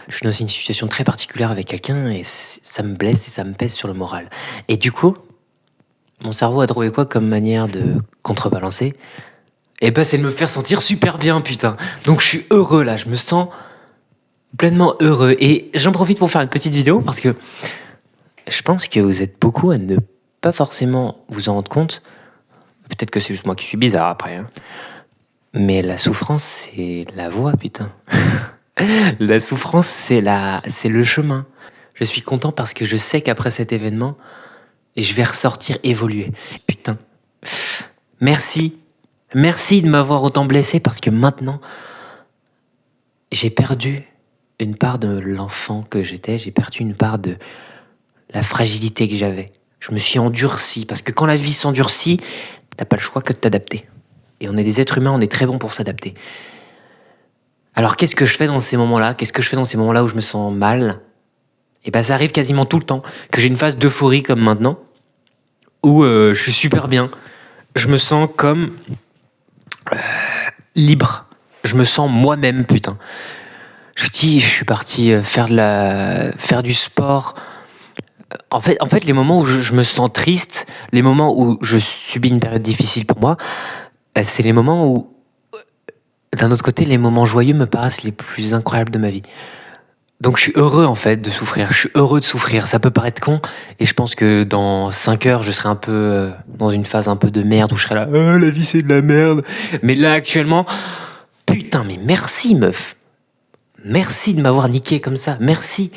je suis dans une situation très particulière avec quelqu'un et ça me blesse et ça me pèse sur le moral. Et du coup, mon cerveau a trouvé quoi comme manière de contrebalancer? Et ben, c'est de me faire sentir super bien, putain. Donc je suis heureux là, je me sens pleinement heureux. Et j'en profite pour faire une petite vidéo parce que je pense que vous êtes beaucoup à ne pas forcément vous en rendre compte. Peut-être que c'est juste moi qui suis bizarre après, hein. Mais la souffrance, c'est la voie, putain. La souffrance, c'est le chemin. Je suis content parce que je sais qu'après cet événement, je vais ressortir évoluer. Putain, merci. Merci de m'avoir autant blessé parce que maintenant, j'ai perdu une part de l'enfant que j'étais, j'ai perdu une part de la fragilité que j'avais. Je me suis endurci parce que quand la vie s'endurcit, t'as pas le choix que de t'adapter. Et on est des êtres humains, on est très bons pour s'adapter. Alors qu'est-ce que je fais dans ces moments-là? Qu'est-ce que je fais dans ces moments-là où je me sens mal? Et ben ça arrive quasiment tout le temps, que j'ai une phase d'euphorie comme maintenant, où je suis super bien. Je me sens comme libre. Je me sens moi-même, putain. Je vous dis, je suis parti faire du sport. En fait, les moments où je me sens triste, les moments où je subis une période difficile pour moi, c'est les moments où, d'un autre côté, les moments joyeux me paraissent les plus incroyables de ma vie. Donc je suis heureux en fait de souffrir, je suis heureux de souffrir. Ça peut paraître con, et je pense que dans 5 heures, je serai un peu dans une phase un peu de merde où je serai là, ah, la vie c'est de la merde. Mais là actuellement, putain, mais merci meuf. Merci de m'avoir niqué comme ça, merci.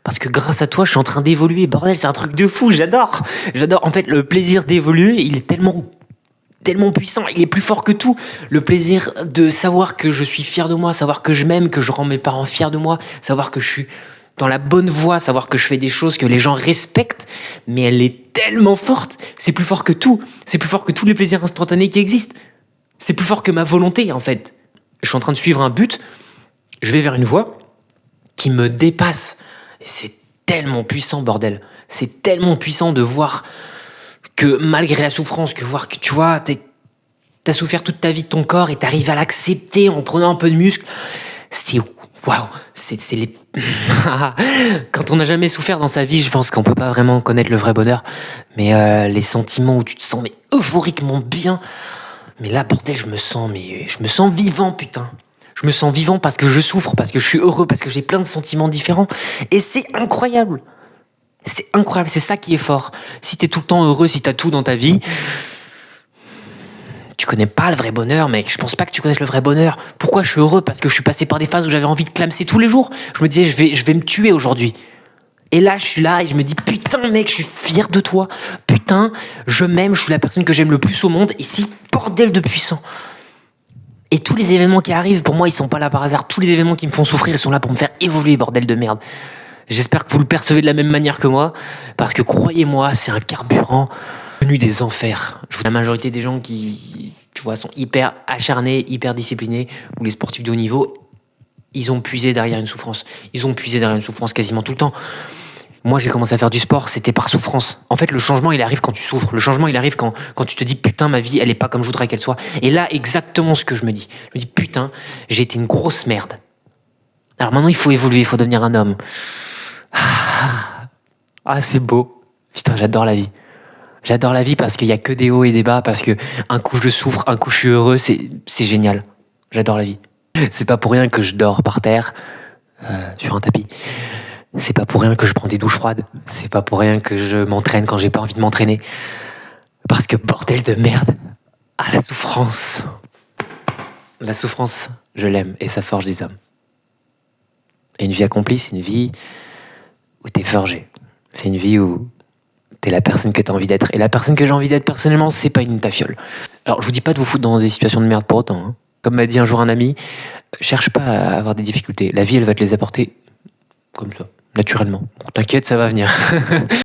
Parce que grâce à toi, je suis en train d'évoluer. Bordel, c'est un truc de fou, j'adore. J'adore. En fait, le plaisir d'évoluer, il est tellement puissant, il est plus fort que tout. Le plaisir de savoir que je suis fier de moi, savoir que je m'aime, que je rends mes parents fiers de moi, savoir que je suis dans la bonne voie, savoir que je fais des choses que les gens respectent, mais elle est tellement forte. C'est plus fort que tout. C'est plus fort que tous les plaisirs instantanés qui existent. C'est plus fort que ma volonté, en fait. Je suis en train de suivre un but, je vais vers une voie qui me dépasse. Et c'est tellement puissant, bordel. C'est tellement puissant de voir que malgré la souffrance, voir que tu vois, t'as souffert toute ta vie de ton corps et t'arrives à l'accepter en prenant un peu de muscle. C'est waouh, c'est les. Quand on n'a jamais souffert dans sa vie, je pense qu'on peut pas vraiment connaître le vrai bonheur. Mais les sentiments où tu te sens mais euphoriquement bien. Mais là, bordel, je me sens vivant, putain. Je me sens vivant parce que je souffre, parce que je suis heureux, parce que j'ai plein de sentiments différents. Et c'est incroyable. C'est incroyable, c'est ça qui est fort. Si t'es tout le temps heureux, si t'as tout dans ta vie, tu connais pas le vrai bonheur, mec. Je pense pas que tu connaisses le vrai bonheur. Pourquoi je suis heureux? Parce que je suis passé par des phases où j'avais envie de clamser tous les jours. Je me disais, je vais me tuer aujourd'hui. Et là, je suis là et je me dis, putain, mec, je suis fier de toi. Putain, je m'aime, je suis la personne que j'aime le plus au monde. Et si bordel de puissant. Et tous les événements qui arrivent, pour moi, ils sont pas là par hasard. Tous les événements qui me font souffrir, ils sont là pour me faire évoluer, bordel de merde. J'espère que vous le percevez de la même manière que moi, parce que croyez-moi, c'est un carburant venu des enfers. La majorité des gens qui, tu vois, sont hyper acharnés, hyper disciplinés, ou les sportifs de haut niveau, ils ont puisé derrière une souffrance. Ils ont puisé derrière une souffrance quasiment tout le temps. Moi, j'ai commencé à faire du sport, c'était par souffrance. En fait, le changement, il arrive quand tu souffres. Le changement, il arrive quand tu te dis, putain, ma vie, elle est pas comme je voudrais qu'elle soit. Et là, exactement ce que je me dis. Je me dis, putain, j'ai été une grosse merde. Alors maintenant, il faut évoluer, il faut devenir un homme. Ah, c'est beau. Putain, j'adore la vie. J'adore la vie parce qu'il y a que des hauts et des bas, parce que un coup je souffre, un coup je suis heureux, c'est génial. J'adore la vie. C'est pas pour rien que je dors par terre, sur un tapis. C'est pas pour rien que je prends des douches froides. C'est pas pour rien que je m'entraîne quand j'ai pas envie de m'entraîner. Parce que bordel de merde, ah la souffrance. La souffrance, je l'aime et ça forge des hommes. Et une vie accomplie, c'est une vie où t'es forgé. C'est une vie où t'es la personne que t'as envie d'être. Et la personne que j'ai envie d'être personnellement, c'est pas une tafiole. Alors je vous dis pas de vous foutre dans des situations de merde pour autant, hein. Comme m'a dit un jour un ami, cherche pas à avoir des difficultés. La vie, elle va te les apporter comme ça, naturellement. T'inquiète, ça va venir.